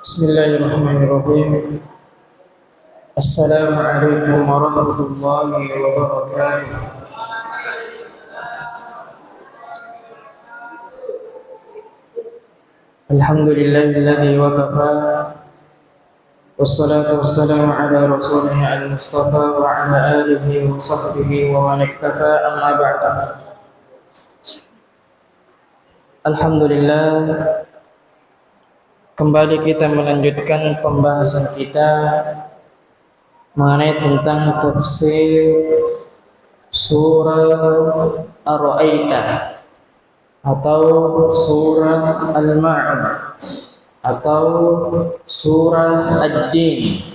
Bismillahirrahmanirrahim. Assalamualaikum warahmatullahi wabarakatuh. Alhamdulillahilladzi wa kafa. Wassalatu wassalamu ala rasulih al-mustafa wa ala alihi wa sahbihi wa man iktafa, amma ba'da. Alhamdulillah, kembali kita melanjutkan pembahasan kita mengenai tentang tafsir surah Ar-Ra'aita atau surah Al-Ma'un atau surah Ad-Din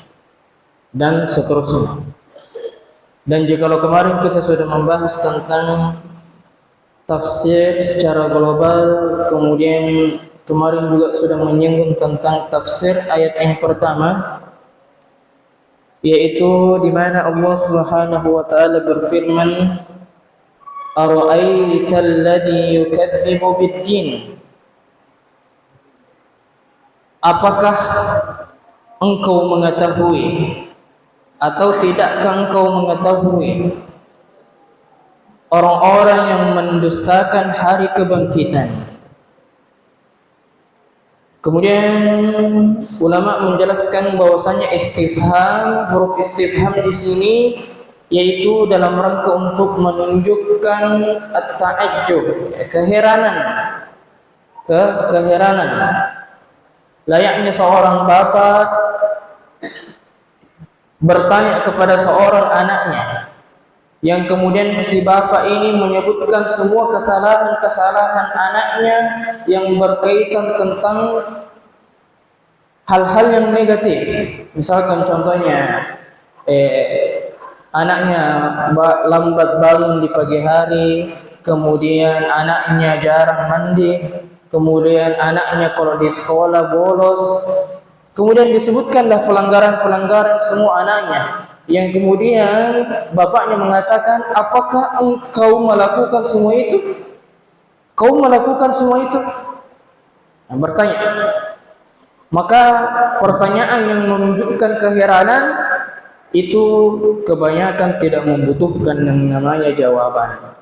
dan seterusnya. Dan jikalau kemarin kita sudah membahas tentang tafsir secara global, kemudian kemarin juga sudah menyinggung tentang tafsir ayat yang pertama, yaitu di mana Allah Subhanahu wa taala berfirman, "Ara'aital ladzi yukadzibu bid-din?" Apakah engkau mengetahui atau tidakkah engkau mengetahui orang-orang yang mendustakan hari kebangkitan? Kemudian ulama menjelaskan bahwasanya istifham, huruf istifham di sini yaitu dalam rangka untuk menunjukkan at-ta'ajjub, keheranan. Layaknya seorang bapak bertanya kepada seorang anaknya, yang kemudian si bapak ini menyebutkan semua kesalahan-kesalahan anaknya yang berkaitan tentang hal-hal yang negatif. Misalkan contohnya anaknya lambat bangun di pagi hari, kemudian anaknya jarang mandi, kemudian anaknya kalau di sekolah bolos, kemudian disebutkanlah pelanggaran-pelanggaran semua anaknya, yang kemudian bapaknya mengatakan, apakah engkau melakukan semua itu? Kau melakukan semua itu? Nah, bertanya. Maka pertanyaan yang menunjukkan keheranan itu kebanyakan tidak membutuhkan yang namanya jawaban.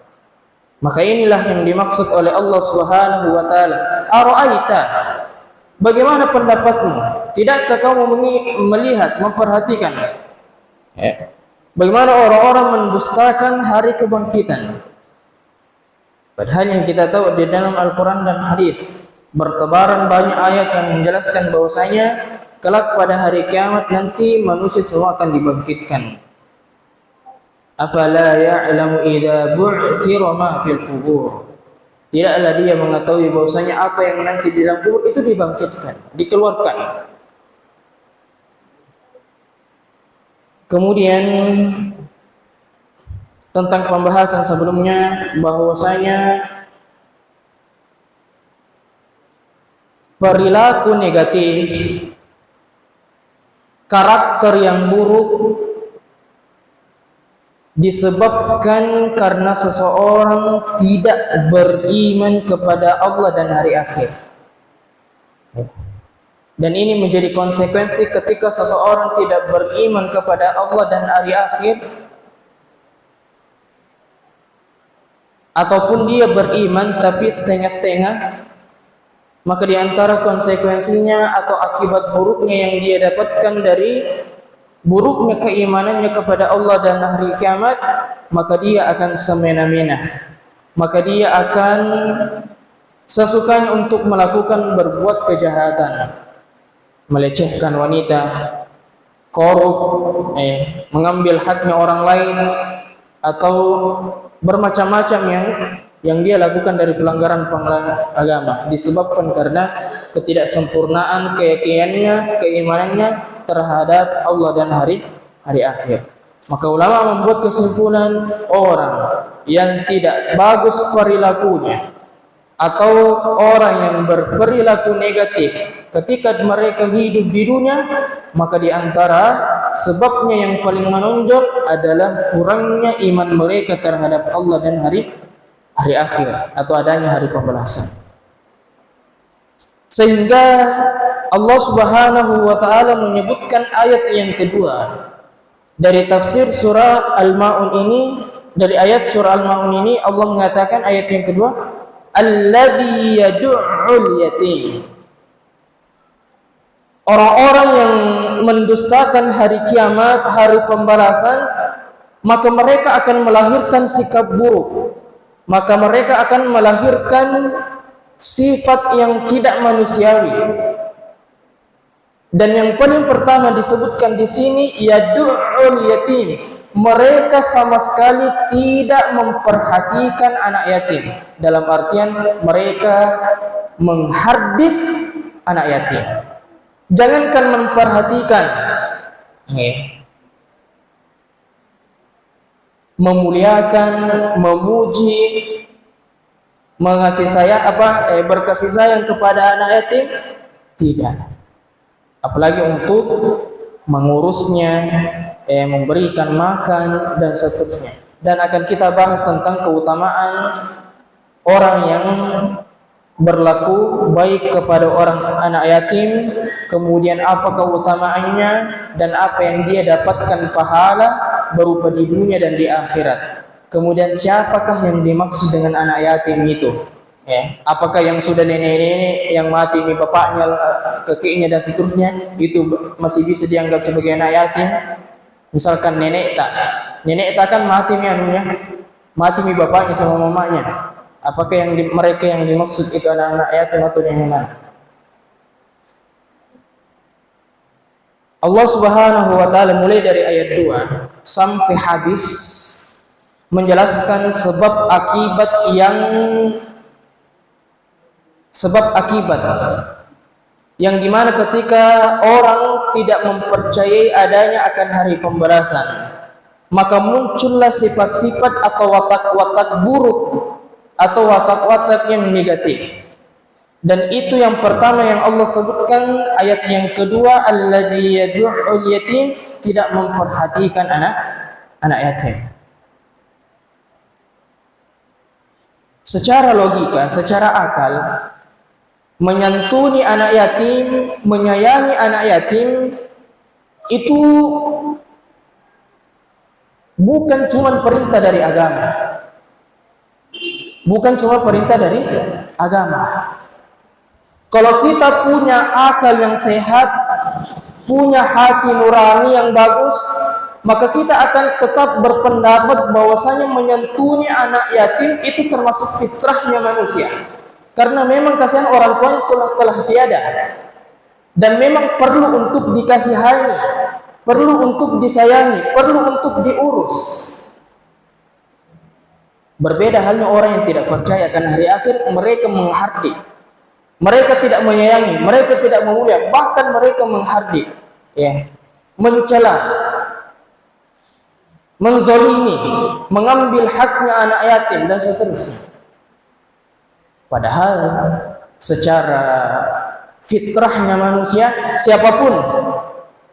Maka inilah yang dimaksud oleh Allah Subhanahu wa taala. Ara'aita, bagaimana pendapatmu? Tidakkah kamu melihat, memperhatikan bagaimana orang-orang mendustakan hari kebangkitan? Padahal yang kita tahu di dalam Al-Quran dan hadis bertebaran banyak ayat yang menjelaskan bahwasanya kelak pada hari kiamat nanti manusia semua akan dibangkitkan. Afala ya'lamu idza bu'thira ma fil qubur. Tidaklah dia mengetahui bahwasanya apa yang nanti di dalam kubur itu dibangkitkan, dikeluarkan. Kemudian tentang pembahasan sebelumnya bahwasanya perilaku negatif, karakter yang buruk disebabkan karena seseorang tidak beriman kepada Allah dan hari akhir. Dan ini menjadi konsekuensi ketika seseorang tidak beriman kepada Allah dan hari akhir, ataupun dia beriman tapi setengah-setengah, maka di antara konsekuensinya atau akibat buruknya yang dia dapatkan dari buruknya keimanannya kepada Allah dan hari kiamat, maka dia akan semena-mena, maka dia akan sesukanya untuk melakukan berbuat kejahatan. melecehkan wanita, korup, mengambil haknya orang lain, atau bermacam-macam yang dia lakukan dari pelanggaran agama, disebabkan karena ketidaksempurnaan keyakinannya, keimanannya terhadap Allah dan hari akhir. Maka ulama membuat kesimpulan, orang yang tidak bagus perilakunya atau orang yang berperilaku negatif ketika mereka hidup di dunia, maka di antara sebabnya yang paling menonjol adalah kurangnya iman mereka terhadap Allah dan hari akhir, atau adanya hari pembalasan. Sehingga Allah Subhanahu wa taala menyebutkan ayat yang kedua dari tafsir surah Al-Maun ini, dari ayat surah Al-Maun ini Allah mengatakan ayat yang kedua, alladzi yad'ul yatim. Orang-orang yang mendustakan hari kiamat, hari pembalasan, maka mereka akan melahirkan sikap buruk. Maka mereka akan melahirkan sifat yang tidak manusiawi. Dan yang paling pertama disebutkan di sini, yad'ul yatim. Mereka sama sekali tidak memperhatikan anak yatim. Dalam artian mereka menghardik anak yatim. Jangankan memperhatikan, memuliakan, memuji, berkasih sayang kepada anak yatim, tidak. Apalagi untuk mengurusnya, memberikan makan dan seterusnya. Dan akan kita bahas tentang keutamaan orang yang berlaku baik kepada orang anak yatim, kemudian apa keutamaannya dan apa yang dia dapatkan pahala berupa di dunia dan di akhirat. Kemudian siapakah yang dimaksud dengan anak yatim itu? Apakah yang sudah nenek-nenek yang mati bapaknya, kakeknya dan seterusnya itu masih bisa dianggap sebagai anak yatim? Misalkan nenek tak kan mati mati bapaknya sama mamanya. Apakah mereka yang dimaksud itu anak-anak yatim atau yang mana? Allah Subhanahu wa taala mulai dari ayat 2 sampai habis menjelaskan sebab akibat yang dimana ketika orang tidak mempercayai adanya akan hari pembalasan, maka muncullah sifat-sifat atau watak-watak buruk atau watak-watak yang negatif. Dan itu yang pertama yang Allah sebutkan, ayat yang kedua, alladzi yad'ul yatim, tidak memperhatikan anak yatim. Secara logika, secara akal, menyantuni anak yatim, menyayangi anak yatim itu bukan cuma perintah dari agama. Bukan cuma perintah dari agama. Kalau kita punya akal yang sehat, punya hati nurani yang bagus, maka kita akan tetap berpendapat bahwasanya menyantuni anak yatim itu termasuk fitrahnya manusia. Karena memang kasihan orang tuanya telah tiada. Dan memang perlu untuk dikasihani, perlu untuk disayangi, perlu untuk diurus. Berbeda halnya orang yang tidak percaya akan hari akhir, mereka menghardik. Mereka tidak menyayangi, mereka tidak memulia, bahkan mereka menghardik, mencela, menzolimi, mengambil haknya anak yatim dan seterusnya. Padahal secara fitrahnya manusia, siapapun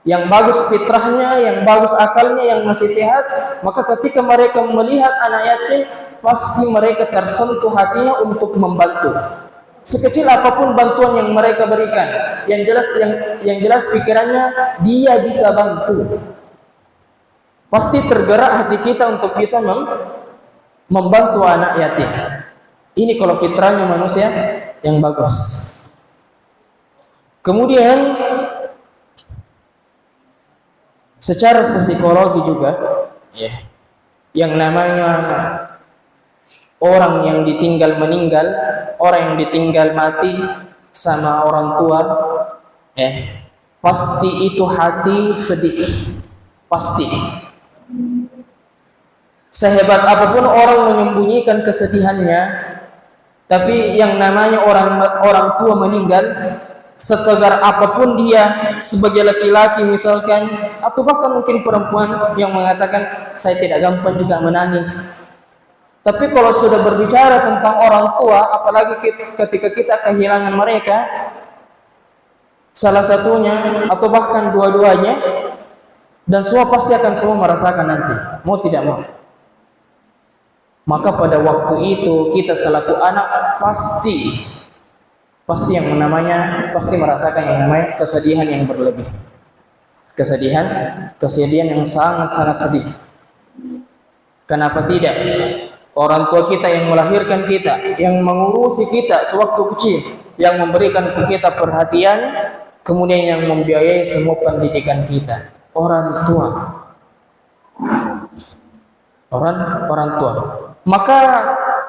yang bagus fitrahnya, yang bagus akalnya, yang masih sehat, maka ketika mereka melihat anak yatim, pasti mereka tersentuh hatinya untuk membantu. Sekecil apapun bantuan yang mereka berikan, yang jelas pikirannya dia bisa bantu. Pasti tergerak hati kita untuk bisa membantu anak yatim. Ini kalau fitrahnya manusia yang bagus. Kemudian secara psikologi juga, yang namanya orang yang ditinggal meninggal, orang yang ditinggal mati sama orang tua, pasti itu hati sedih. Pasti. Sehebat apapun orang menyembunyikan kesedihannya, tapi yang namanya orang tua meninggal, setegar apapun dia sebagai laki-laki misalkan, atau bahkan mungkin perempuan yang mengatakan saya tidak gampang juga menangis. Tapi kalau sudah berbicara tentang orang tua, apalagi ketika kita kehilangan mereka, salah satunya atau bahkan dua-duanya, dan semua pasti akan semua merasakan nanti, mau tidak mau. Maka pada waktu itu kita selaku anak pasti yang namanya pasti merasakan yang namanya kesedihan yang berlebih. Kesedihan yang sangat-sangat sedih. Kenapa tidak? Orang tua kita yang melahirkan kita, yang mengurusi kita sewaktu kecil, yang memberikan ke kita perhatian, kemudian yang membiayai semua pendidikan kita. Orang tua. Maka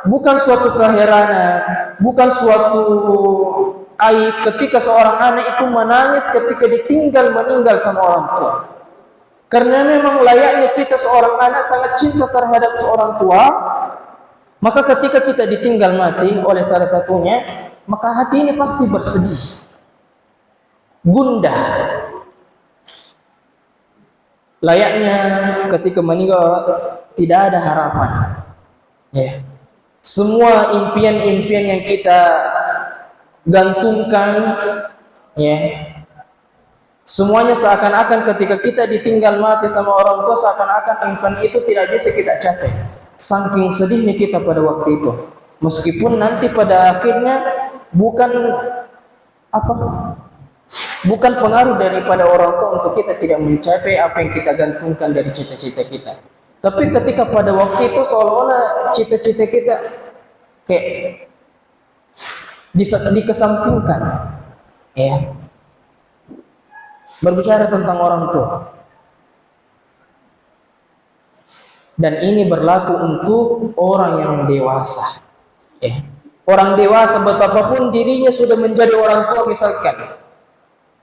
bukan suatu keheranan, bukan suatu aib ketika seorang anak itu menangis ketika meninggal sama orang tua. Karena memang layaknya kita seorang anak sangat cinta terhadap seorang tua, maka ketika kita ditinggal mati oleh salah satunya, maka hati ini pasti bersedih, gundah. Layaknya ketika meninggal tidak ada harapan. Ya. Semua impian-impian yang kita gantungkan, ya, semuanya seakan-akan ketika kita ditinggal mati sama orang tua, seakan-akan impian itu tidak bisa kita capai. Saking sedihnya kita pada waktu itu. Meskipun nanti pada akhirnya bukan pengaruh daripada orang tua untuk kita tidak mencapai apa yang kita gantungkan dari cita-cita kita. Tapi ketika pada waktu itu seolah-olah cita-cita kita kayak dikesampingkan, ya. Berbicara tentang orang tua, dan ini berlaku untuk orang yang dewasa, ya. Orang dewasa betapapun dirinya sudah menjadi orang tua,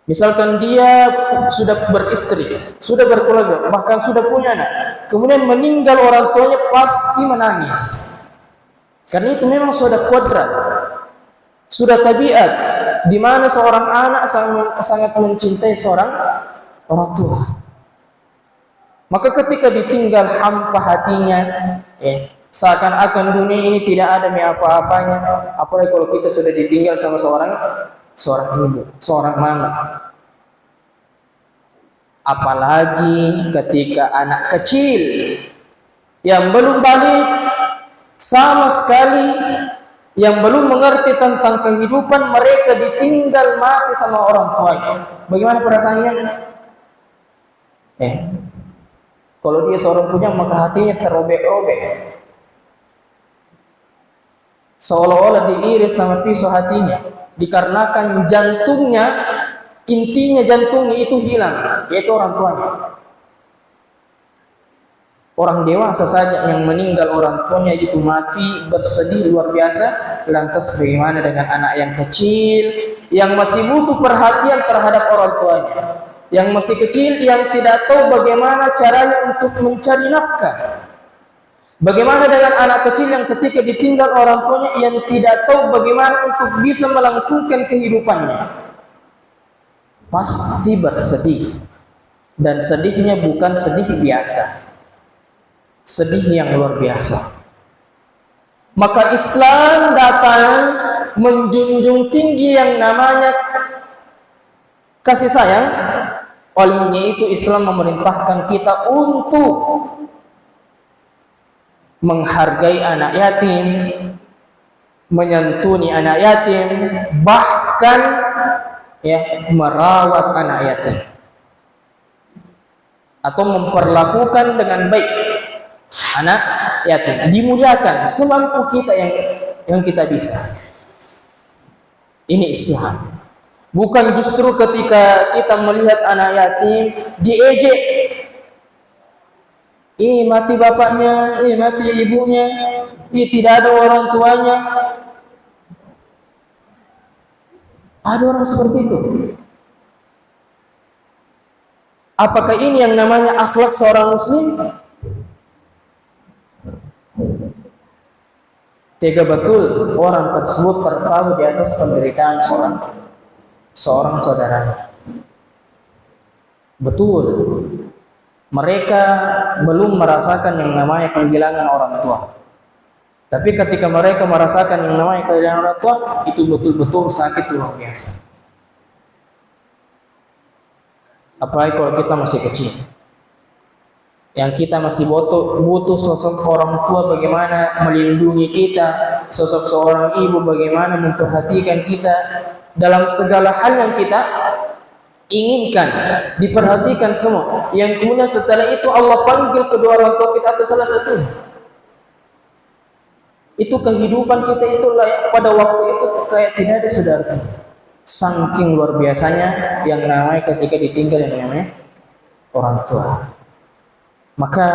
misalkan dia sudah beristri, sudah berkeluarga, bahkan sudah punya anak, kemudian meninggal orang tuanya, pasti menangis. Karena itu memang sudah kodrat, sudah tabiat, di mana seorang anak sangat mencintai seorang orang tua. Maka ketika ditinggal hampa hatinya, seakan-akan dunia ini tidak ada apa-apanya. Apalagi kalau kita sudah ditinggal sama seorang ibu, seorang mama. Apalagi ketika anak kecil yang belum balik sama sekali, yang belum mengerti tentang kehidupan, mereka ditinggal mati sama orang tuanya. Bagaimana perasaannya? Kalau dia seorang punya, maka hatinya terobek-obek, seolah-olah diiris sama pisau hatinya. Dikarenakan intinya jantungnya itu hilang, yaitu orang tuanya. Orang dewasa saja yang meninggal orang tuanya itu mati, bersedih luar biasa. Lantas bagaimana dengan anak yang kecil, yang masih butuh perhatian terhadap orang tuanya, yang masih kecil, yang tidak tahu bagaimana caranya untuk mencari nafkah? Bagaimana dengan anak kecil yang ketika ditinggal orang tuanya, yang tidak tahu bagaimana untuk bisa melangsungkan kehidupannya? Pasti bersedih. Dan sedihnya bukan sedih biasa, sedih yang luar biasa. Maka Islam datang menjunjung tinggi yang namanya kasih sayang. Olehnya itu Islam memerintahkan kita untuk menghargai anak yatim, menyantuni anak yatim, bahkan merawat anak yatim, atau memperlakukan dengan baik anak yatim, dimuliakan semampu kita yang kita bisa. Ini Islam. Bukan justru ketika kita melihat anak yatim diejek, mati bapaknya, mati ibunya, tidak ada orang tuanya. Ada orang seperti itu. Apakah ini yang namanya akhlak seorang muslim? Tega betul orang tersebut tertawa di atas penderitaan seorang saudara. Betul, mereka belum merasakan yang namanya kehilangan orang tua. Tapi ketika mereka merasakan yang namanya kehilangan orang tua, itu betul-betul sakit luar biasa. Apalagi kalau kita masih kecil, yang kita masih butuh sosok orang tua bagaimana melindungi kita, sosok seorang ibu bagaimana memperhatikan kita dalam segala hal yang kita inginkan, diperhatikan semua. Yang kemudian setelah itu Allah panggil kedua orang tua kita atau salah satu. Itu kehidupan kita itu layak pada waktu itu kayak tidak ada saudara. Saking luar biasanya yang namanya ketika ditinggal yang namanya orang tua. Maka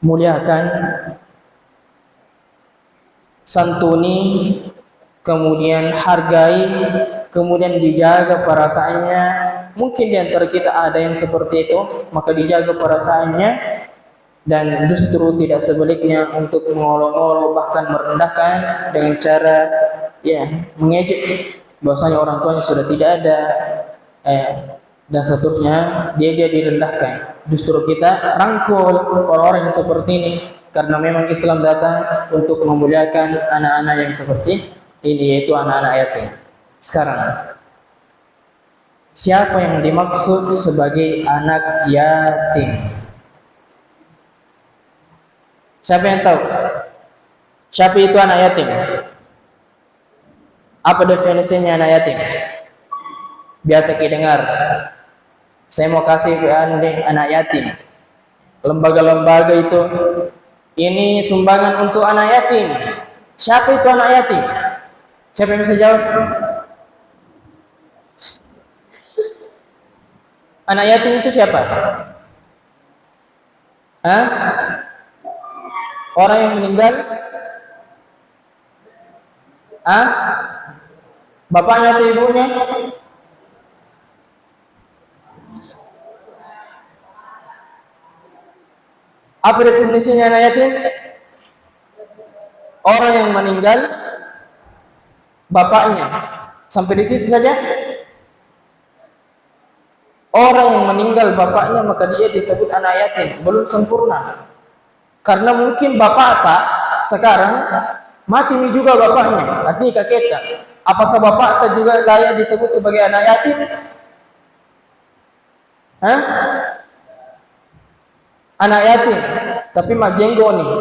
muliakan, santuni, kemudian hargai, kemudian dijaga perasaannya. Mungkin di antara kita ada yang seperti itu, maka dijaga perasaannya dan justru tidak sebaliknya untuk mengolok-olok bahkan merendahkan dengan cara mengejek bahwasanya orang tuanya sudah tidak ada dan seterusnya, dia direndahkan. Justru kita rangkul orang-orang yang seperti ini karena memang Islam datang untuk memuliakan anak-anak yang seperti ini, yaitu anak-anak yatim. Sekarang, siapa yang dimaksud sebagai anak yatim? Siapa yang tahu? Siapa itu anak yatim? Apa definisinya anak yatim? Biasa kita dengar, saya mau kasih anak yatim. Lembaga-lembaga itu, ini sumbangan untuk anak yatim. Siapa itu anak yatim? Siapa yang bisa jawab? Anak yatim itu siapa? Hah? Orang yang meninggal? Hah? Bapaknya atau ibunya? Apa definisinya anak yatim? Orang yang meninggal bapaknya. Sampai di situ saja. Orang yang meninggal bapaknya maka dia disebut anak yatim, belum sempurna. Karena mungkin bapak tak sekarang mati juga bapaknya, artinya kakeknya. Apakah bapak tak juga layak disebut sebagai anak yatim? Hah? Anak yatim, tapi majenggo nih,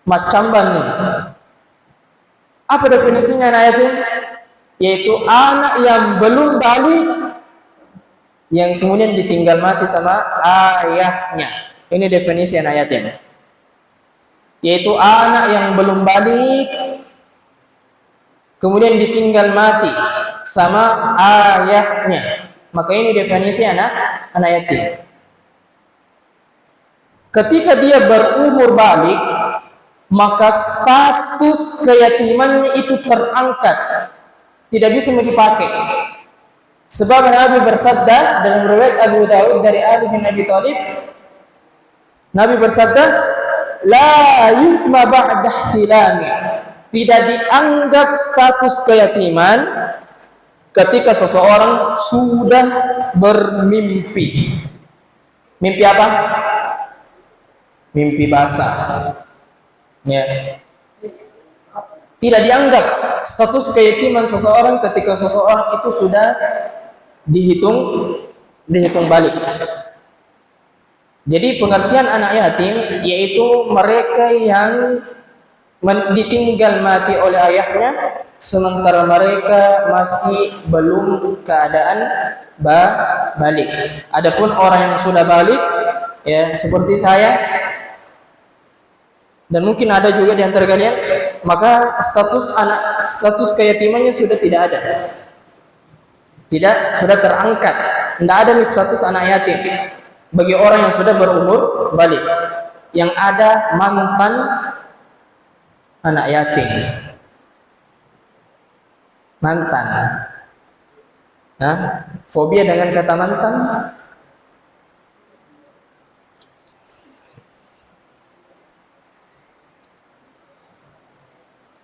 macamban nih. Apa definisinya anak yatim? Yaitu anak yang belum balik, yang kemudian ditinggal mati sama ayahnya. Ini definisi anak yatim. Yaitu anak yang belum balik, kemudian ditinggal mati sama ayahnya. Maka ini definisi anak yatim. Ketika dia berumur balik, maka status keyatimannya itu terangkat, tidak bisa dipakai. Sebab Nabi bersabda dalam riwayat Abu Dawud dari Ali bin Abi Thalib, Nabi bersabda, la yutma ba'da ihtilami. Tidak dianggap status keyatiman ketika seseorang sudah bermimpi. Mimpi apa? Mimpi basah. Ya. Tidak dianggap status keyatiman seseorang ketika seseorang itu sudah dihitung balik. Jadi pengertian anak yatim yaitu mereka yang ditinggal mati oleh ayahnya sementara mereka masih belum keadaan balik. Adapun orang yang sudah balik, ya seperti saya dan mungkin ada juga di antara kalian, maka status keyatimannya sudah tidak ada. Sudah terangkat. Tidak ada nih status anak yatim bagi orang yang sudah berumur balik. Yang ada mantan anak yatim. Mantan. Nah, fobia dengan kata mantan.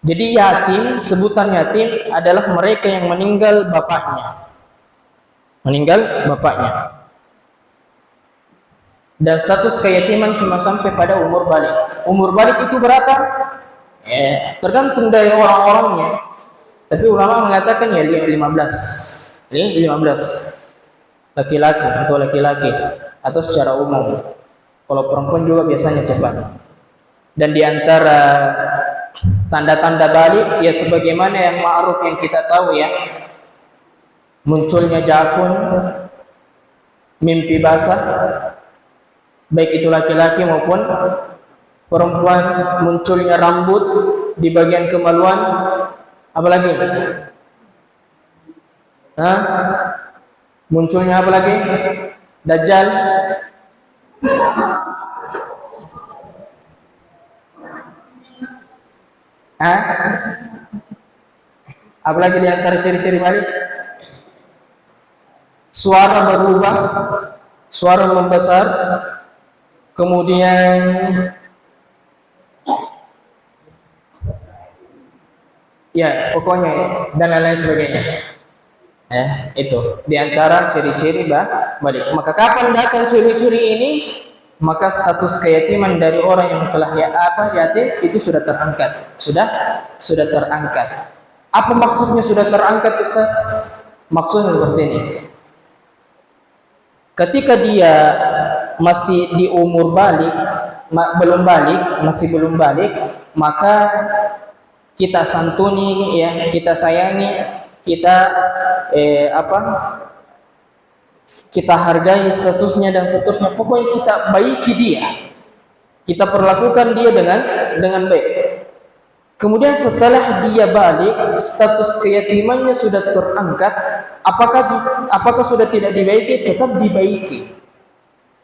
Jadi yatim, sebutan yatim adalah mereka yang meninggal bapaknya. Meninggal bapaknya. Dan status keyatiman cuma sampai pada umur balik. Umur balik itu berapa? Tergantung dari orang-orangnya. Tapi ulama mengatakan ya 15. Ini 15. Laki-laki atau laki-laki atau secara umum. Kalau perempuan juga biasanya cepat. Dan di antara tanda-tanda balik ya sebagaimana yang ma'ruf yang kita tahu ya. Munculnya jakun, mimpi basah, baik itu laki-laki maupun perempuan, munculnya rambut di bagian kemaluan, apalagi? Munculnya apa lagi? Dajjal. Apalagi di antara ciri-ciri balik? Suara berubah, suara membesar, kemudian ya pokoknya dan lain-lain sebagainya. Itu di antara ciri-ciri balik. Maka kapan datang ciri-ciri ini? Maka status keyatiman dari orang yang telah yatim itu sudah terangkat. Sudah terangkat. Apa maksudnya sudah terangkat, Ustaz? Maksudnya seperti ini. Ketika dia masih di umur balik, masih belum balik, maka kita santuni ya, kita sayangi, kita kita hargai statusnya dan seterusnya. Pokoknya kita baiki dia, kita perlakukan dia dengan baik. Kemudian setelah dia balik, status keyatimannya sudah terangkat. Apakah sudah tidak dibaiki? Tetap dibaiki,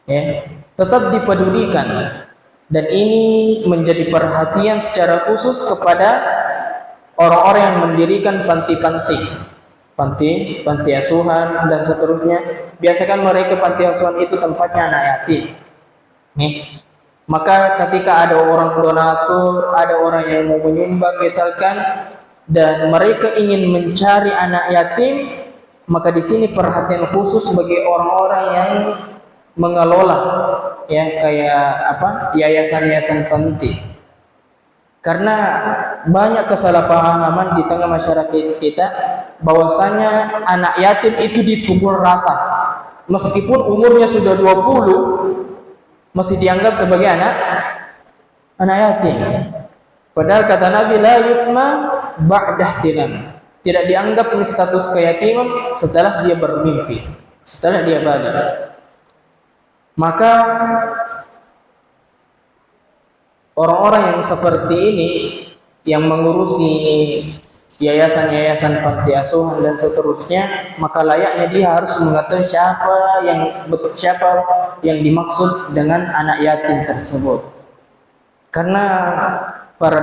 ya, tetap dipedulikan. Dan ini menjadi perhatian secara khusus kepada orang-orang yang mendirikan panti asuhan dan seterusnya. Biasakan mereka panti asuhan itu tempatnya anak yatim. Nih, maka ketika ada orang donatur, ada orang yang mau menyumbang misalkan, dan mereka ingin mencari anak yatim, maka di sini perhatian khusus bagi orang-orang yang mengelola ya kayak yayasan-yayasan panti. Karena banyak kesalahpahaman di tengah masyarakat kita bahwasanya anak yatim itu dipukul rata. Meskipun umurnya sudah 20 masih dianggap sebagai anak yatim. Padahal kata Nabi la yutma ba'dah tilam. Tidak dianggap ini status keyatiman setelah dia bermimpi, setelah dia balik. Maka orang-orang yang seperti ini yang mengurusi yayasan-yayasan panti asuhan dan seterusnya, maka layaknya dia harus mengetahui siapa yang dimaksud dengan anak yatim tersebut. Karena para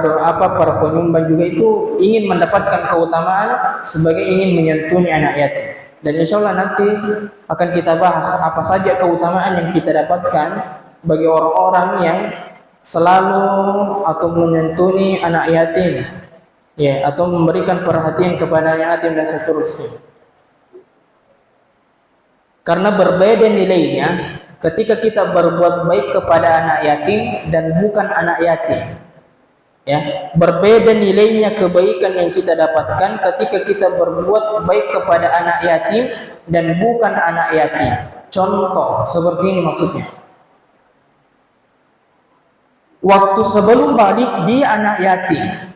penyumbang juga itu ingin mendapatkan keutamaan sebagai ingin menyentuhnya anak yatim. Dan insya Allah nanti akan kita bahas apa saja keutamaan yang kita dapatkan bagi orang-orang yang selalu atau menyentuhi anak yatim, ya, atau memberikan perhatian kepada anak yatim dan seterusnya. Karena berbeda nilainya ketika kita berbuat baik kepada anak yatim dan bukan anak yatim. Ya, berbeda nilainya kebaikan yang kita dapatkan ketika kita berbuat baik kepada anak yatim dan bukan anak yatim. Contoh seperti ini maksudnya. Waktu sebelum balik dia anak yatim.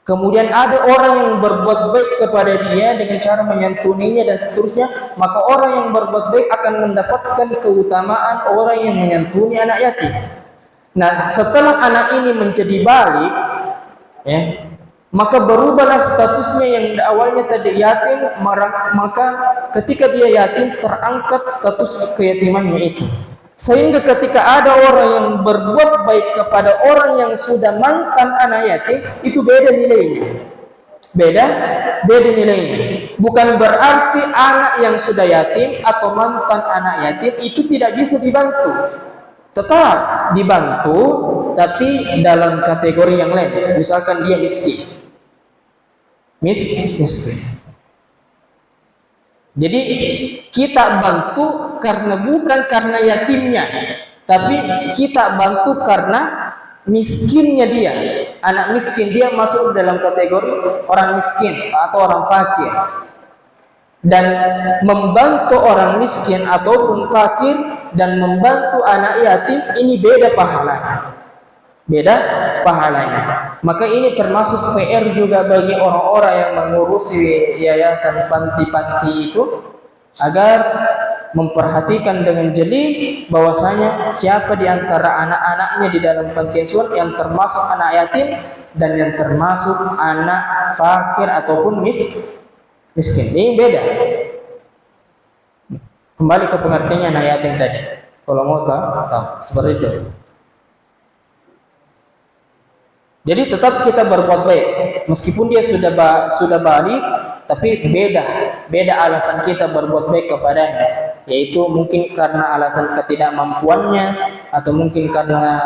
Kemudian ada orang yang berbuat baik kepada dia dengan cara menyentuhinya dan seterusnya, maka orang yang berbuat baik akan mendapatkan keutamaan orang yang menyentuhi anak yatim. Nah, setelah anak ini menjadi balik, ya, maka berubahlah statusnya yang awalnya tadi yatim, maka ketika dia yatim terangkat status keyatimannya itu. Sehingga ketika ada orang yang berbuat baik kepada orang yang sudah mantan anak yatim, itu beda nilainya. Beda, beda nilainya. Bukan berarti anak yang sudah yatim atau mantan anak yatim itu tidak bisa dibantu. Tetap dibantu, tapi dalam kategori yang lain. Misalkan dia miskin. Miskin. Jadi kita bantu bukan karena yatimnya, tapi kita bantu karena miskinnya dia. Anak miskin dia masuk dalam kategori orang miskin atau orang fakir. Dan membantu orang miskin ataupun fakir dan membantu anak yatim ini beda pahalanya. Beda pahalanya. Maka ini termasuk PR juga bagi orang-orang yang mengurusi yayasan panti-panti itu agar memperhatikan dengan jeli bahwasanya siapa di antara anak-anaknya di dalam panti asuhan yang termasuk anak yatim dan yang termasuk anak fakir ataupun miskin. Ini beda. Kembali ke pengertiannya anak yatim tadi. Kalau mau tahu seperti itu. Jadi tetap kita berbuat baik meskipun dia sudah balik, tapi beda alasan kita berbuat baik kepadanya, yaitu mungkin karena alasan ketidakmampuannya atau mungkin karena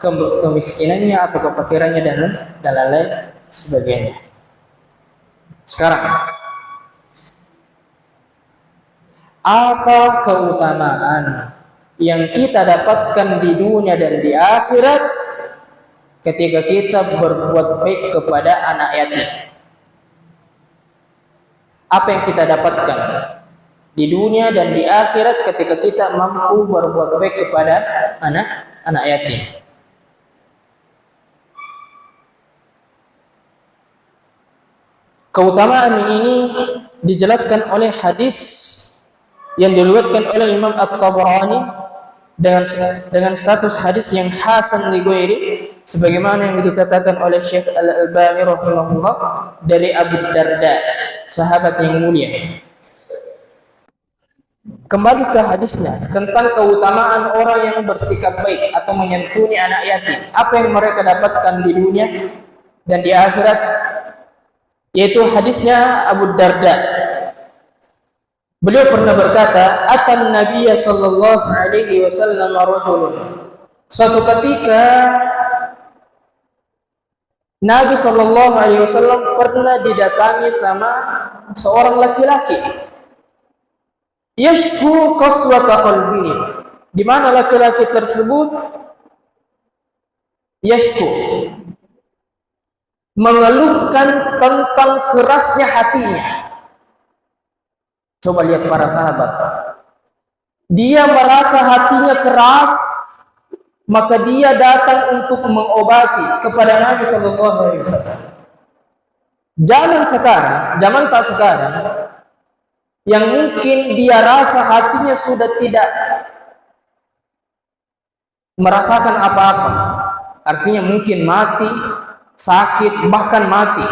kemiskinannya atau kefakirannya dan lain-lain sebagainya. Sekarang, apa keutamaan yang kita dapatkan di dunia dan di akhirat ketika kita berbuat baik kepada anak yatim? Apa yang kita dapatkan di dunia dan di akhirat ketika kita mampu berbuat baik kepada anak yatim? Keutamaan ini dijelaskan oleh hadis yang diriwayatkan oleh Imam At-Tabarani dengan status hadis yang hasan li ghairi, sebagaimana yang dikatakan oleh Syekh Al-Albani rahimahullah dari Abu Darda, sahabat yang mulia. Kembali ke hadisnya tentang keutamaan orang yang bersikap baik atau menyantuni anak yatim. Apa yang mereka dapatkan di dunia dan di akhirat, yaitu hadisnya Abu Darda. Beliau pernah berkata, "Atan Nabiyya sallallahu alaihi wasallam rajulun." Suatu ketika Nabi sallallahu alaihi wasallam pernah didatangi sama seorang laki-laki. Yashku qaswata qalbi. Di mana laki-laki tersebut yashku mengeluhkan tentang kerasnya hatinya. Coba lihat para sahabat. Dia merasa hatinya keras, maka dia datang untuk mengobati kepada Nabi sallallahu alaihi wasallam. Zaman tak sekarang yang mungkin dia rasa hatinya sudah tidak merasakan apa-apa. Artinya mungkin mati, sakit, bahkan mati.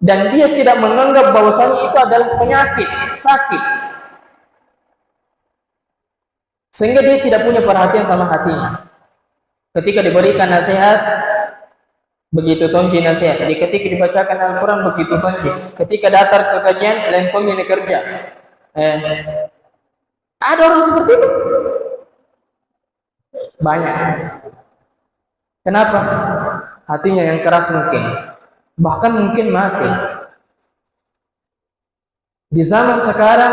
Dan dia tidak menganggap bahwasanya itu adalah penyakit, sakit. Sehingga dia tidak punya perhatian sama hatinya. Ketika diberikan nasihat, begitu tonji nasihat. Ketika dibacakan Al-Quran, begitu tonji. Ketika datang ke kajian, lentong ini kerja. Ada orang seperti itu? Banyak. Kenapa? Hatinya yang keras mungkin. Bahkan mungkin mati. Di zaman sekarang,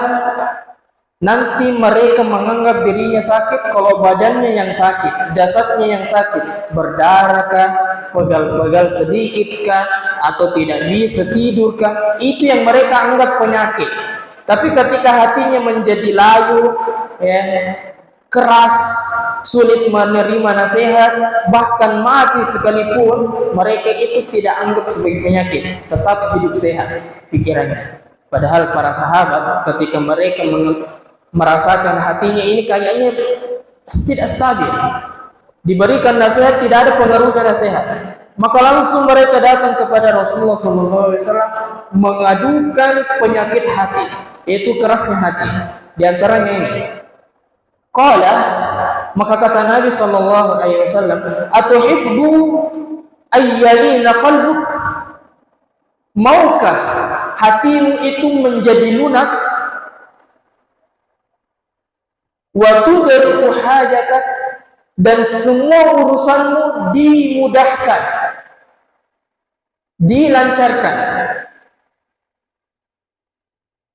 nanti mereka menganggap dirinya sakit kalau badannya yang sakit, jasadnya yang sakit, berdarahkah, pegal-pegal sedikitkah, atau tidak bisa tidurkah, itu yang mereka anggap penyakit. Tapi ketika hatinya menjadi layu, keras, sulit menerima nasihat, bahkan mati sekalipun, mereka itu tidak anggap sebagai penyakit, tetap hidup sehat pikirannya. Padahal para sahabat ketika mereka merasakan hatinya ini kayaknya tidak stabil, diberikan nasihat tidak ada pengaruhnya nasihat, maka langsung mereka datang kepada Rasulullah SAW mengadukan penyakit hati, yaitu kerasnya hati. Di antaranya ini, qala, maka kata Nabi sallallahu alaihi wasallam, "Atuhibbu ayyalina qalbuk?" Maukah hatimu itu menjadi lunak? Wa tudriku hajatak, dan semua urusanmu dimudahkan, dilancarkan.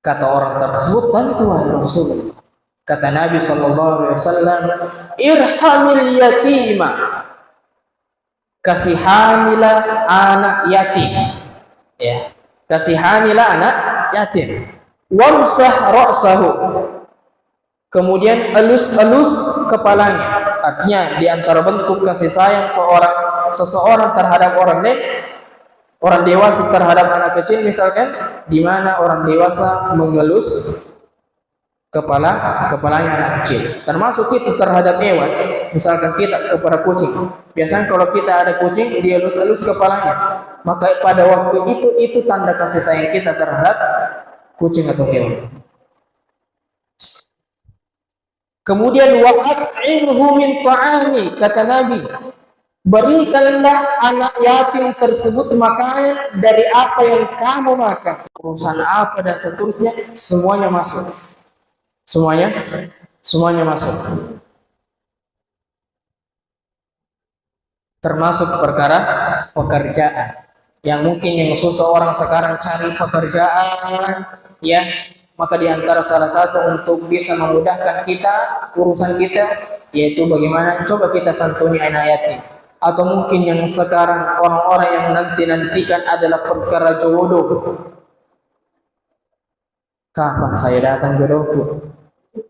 Kata orang tersebut, tentu wahai Rasulullah. Kata Nabi SAW, irhamil yatima, kasihanilah anak yatim. Ya, kasihanilah anak yatim. Wamsah ra'sahu, kemudian elus-elus kepalanya. Artinya di antara bentuk kasih sayang seseorang terhadap orang dewasa terhadap anak kecil, misalkan di mana orang dewasa mengelus kepalanya anak kecil. Termasuk itu terhadap hewan, misalkan kita kepada kucing. Biasanya kalau kita ada kucing, dia elus-elus kepalanya. Maka pada waktu itu tanda kasih sayang kita terhadap kucing atau hewan. Kemudian wa at'imhu min ta'ami, kata Nabi, berikanlah anak yatim tersebut makanan dari apa yang kamu makan. Urusan apa dan seterusnya semuanya masuk. Semuanya masuk. Termasuk perkara pekerjaan. Yang mungkin yang susah orang sekarang cari pekerjaan, ya, maka di antara salah satu untuk bisa memudahkan kita urusan kita, yaitu bagaimana coba kita santuni anak yatim. Atau mungkin yang sekarang orang-orang yang nantikan adalah perkara jodoh. Kapan saya datang jodohku?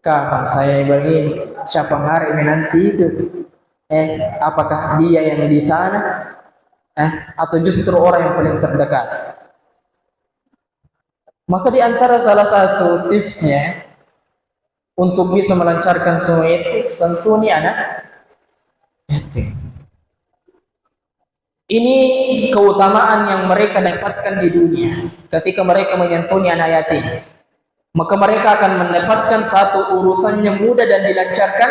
Kapan saya begini? Siapa hari menanti itu? Apakah dia yang di sana? Atau justru orang yang paling terdekat? Maka di antara salah satu tipsnya untuk bisa melancarkan semua itu, santuni anak yatim. Ini keutamaan yang mereka dapatkan di dunia ketika mereka menyantuni anak yatim. Maka mereka akan mendapatkan satu urusan yang mudah dan dilancarkan.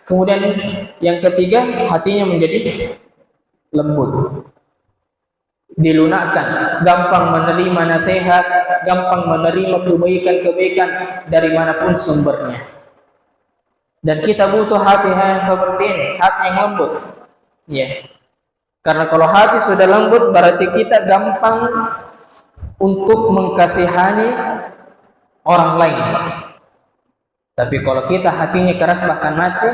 Kemudian yang ketiga, hatinya menjadi lembut, dilunakkan, gampang menerima nasihat, gampang menerima kebaikan-kebaikan dari manapun sumbernya. Dan kita butuh hati yang seperti ini, hati yang lembut. Ya. Karena kalau hati sudah lembut, berarti kita gampang untuk mengkasihani orang lain. Tapi kalau kita hatinya keras bahkan mati,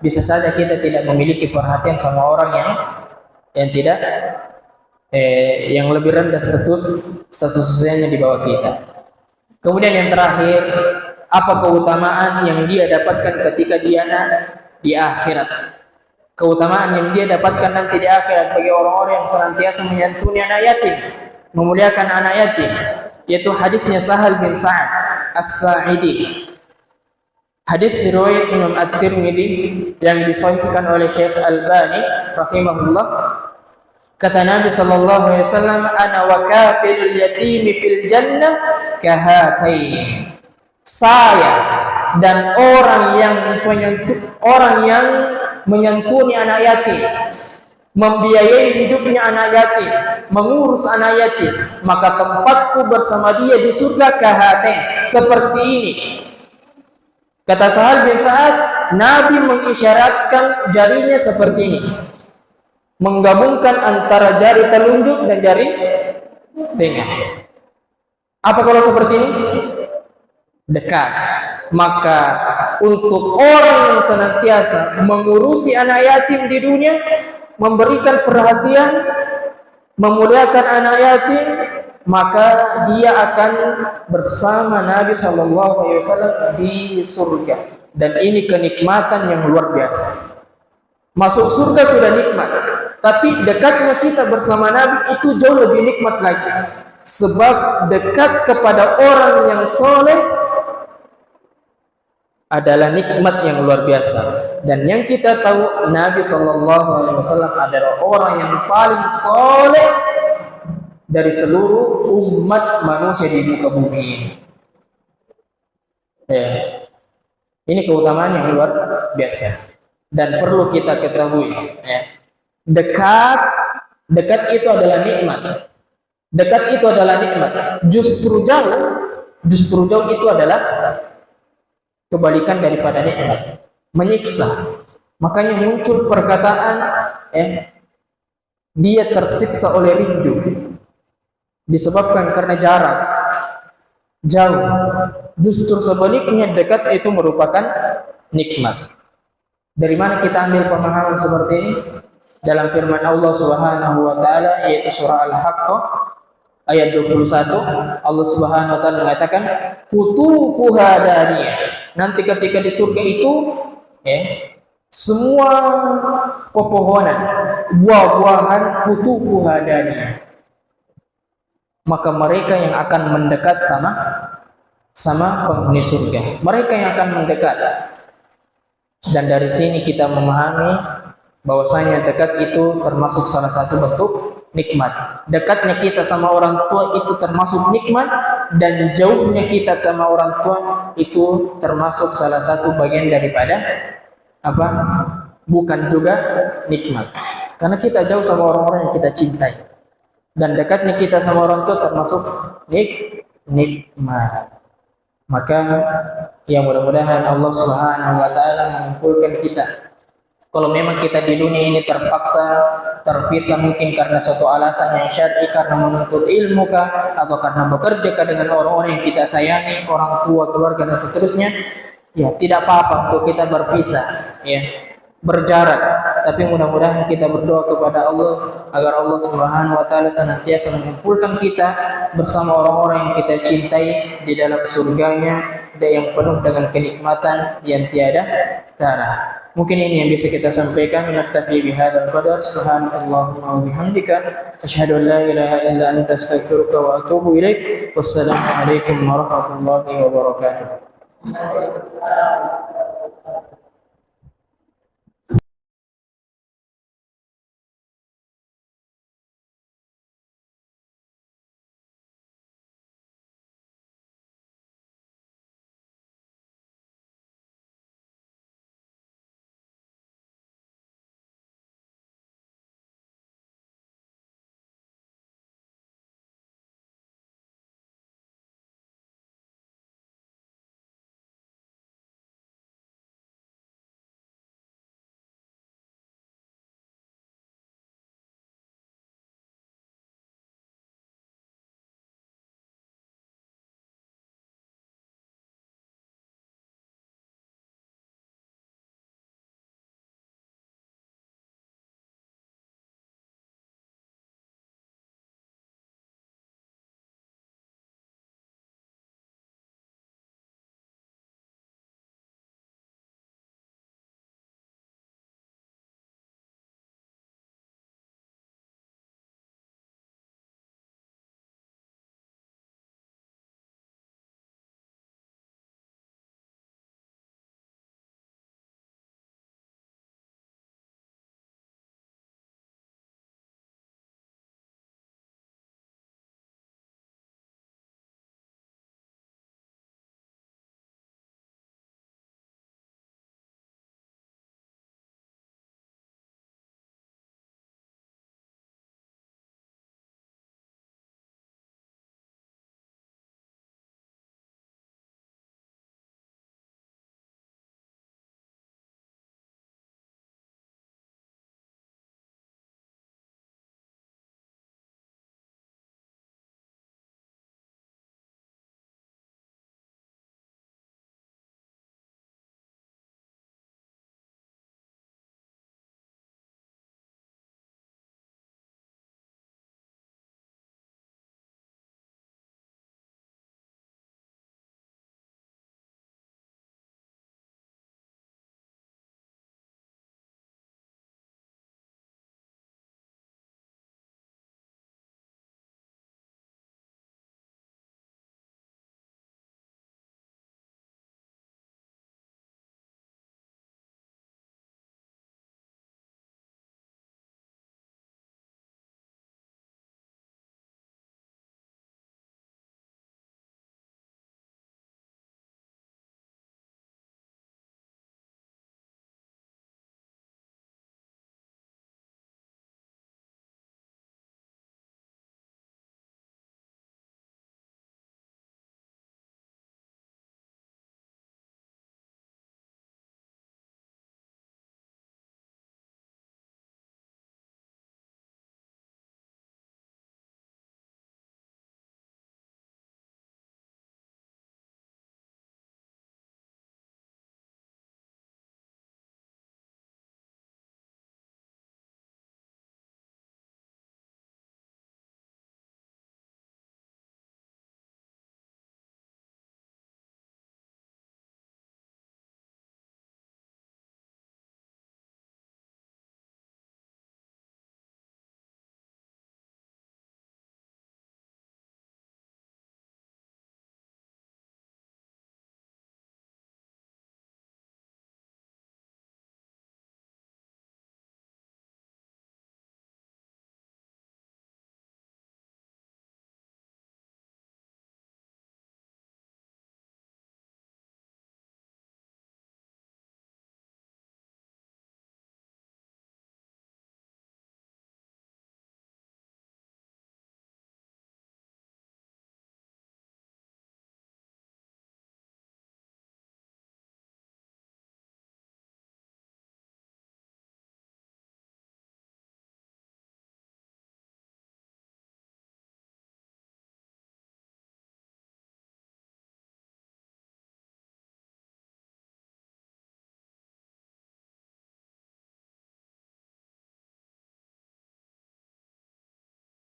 bisa saja kita tidak memiliki perhatian sama orang yang tidak yang lebih rendah status sosialnya di bawah kita. Kemudian yang terakhir, apa keutamaan yang dia dapatkan ketika dia di akhirat? Keutamaan yang dia dapatkan nanti di akhirat bagi orang-orang yang senantiasa menyantuni anak yatim, memuliakan anak yatim, yaitu hadisnya Sahal bin Sa'ad As-Sa'idi. Hadis riwayat Imam At-Tirmidzi yang disahihkan oleh Syekh Albani rahimahullah. Kata Nabi sallallahu alaihi wasallam, ana wa kafilul yatimi fil jannah kahatain. Saya dan orang yang menyantuni anak yatim, membiayai hidupnya anak yatim, mengurus anak yatim, maka tempatku bersama dia di surga kahatain, seperti ini. Kata Sahal bin Sa'ad, Nabi mengisyaratkan jarinya seperti ini, menggabungkan antara jari telunjuk dan jari tengah. Apa kalau seperti ini? Dekat. Maka untuk orang yang senantiasa mengurusi anak yatim di dunia, memberikan perhatian, memuliakan anak yatim, maka dia akan bersama Nabi SAW di surga. Dan ini kenikmatan yang luar biasa. Masuk surga sudah nikmat, tapi dekatnya kita bersama Nabi itu jauh lebih nikmat lagi. Sebab dekat kepada orang yang soleh adalah nikmat yang luar biasa. Dan yang kita tahu, Nabi SAW adalah orang yang paling soleh dari seluruh umat manusia di muka bumi ini. Ini keutamaan yang luar biasa dan perlu kita ketahui. Dekat Dekat itu adalah nikmat. Dekat itu adalah nikmat. Justru jauh itu adalah kebalikan daripada nikmat, menyiksa. Makanya muncul perkataan dia tersiksa oleh rindu, disebabkan karena jarak jauh. Justru sebaliknya dekat itu merupakan nikmat. Dari mana kita ambil pemahaman seperti ini? Dalam firman Allah Subhanahu wa taala yaitu surah Al-Haqqah ayat 21, Allah Subhanahu wa taala mengatakan qutufuha daniyah. Nanti ketika di surga itu semua pepohonan, buah-buahan qutufuha daniyah. Maka mereka yang akan mendekat sama penghuni surga. Mereka yang akan mendekat. Dan dari sini kita memahami bahwasanya dekat itu termasuk salah satu bentuk nikmat. Dekatnya kita sama orang tua itu termasuk nikmat, dan jauhnya kita sama orang tua itu termasuk salah satu bagian daripada apa? Bukan juga nikmat. Karena kita jauh sama orang-orang yang kita cintai. Dan dekatnya kita sama orang tua termasuk nikmat. Maka ya mudah-mudahan Allah Subhanahu wa taala mengumpulkan kita. Kalau memang kita di dunia ini terpisah mungkin karena suatu alasan yang syar'i, karena menuntut ilmu kah, atau karena bekerja kah dengan orang-orang yang kita sayangi, orang tua, keluarga dan seterusnya, ya tidak apa-apa untuk kita berpisah, berjarak. Tapi mudah-mudahan kita berdoa kepada Allah agar Allah Subhanahu wa taala senantiasa mengumpulkan kita bersama orang-orang yang kita cintai di dalam surganya yang penuh dengan kenikmatan yang tiada tara. Mungkin ini yang bisa kita sampaikan. Naktafi bihadzal qadar. Subhanakallahumma wa bihamdika asyhadu an la ilaha illa anta astaghfiruka wa atubu ilaik. Wassalamu alaikum warahmatullahi wabarakatuh.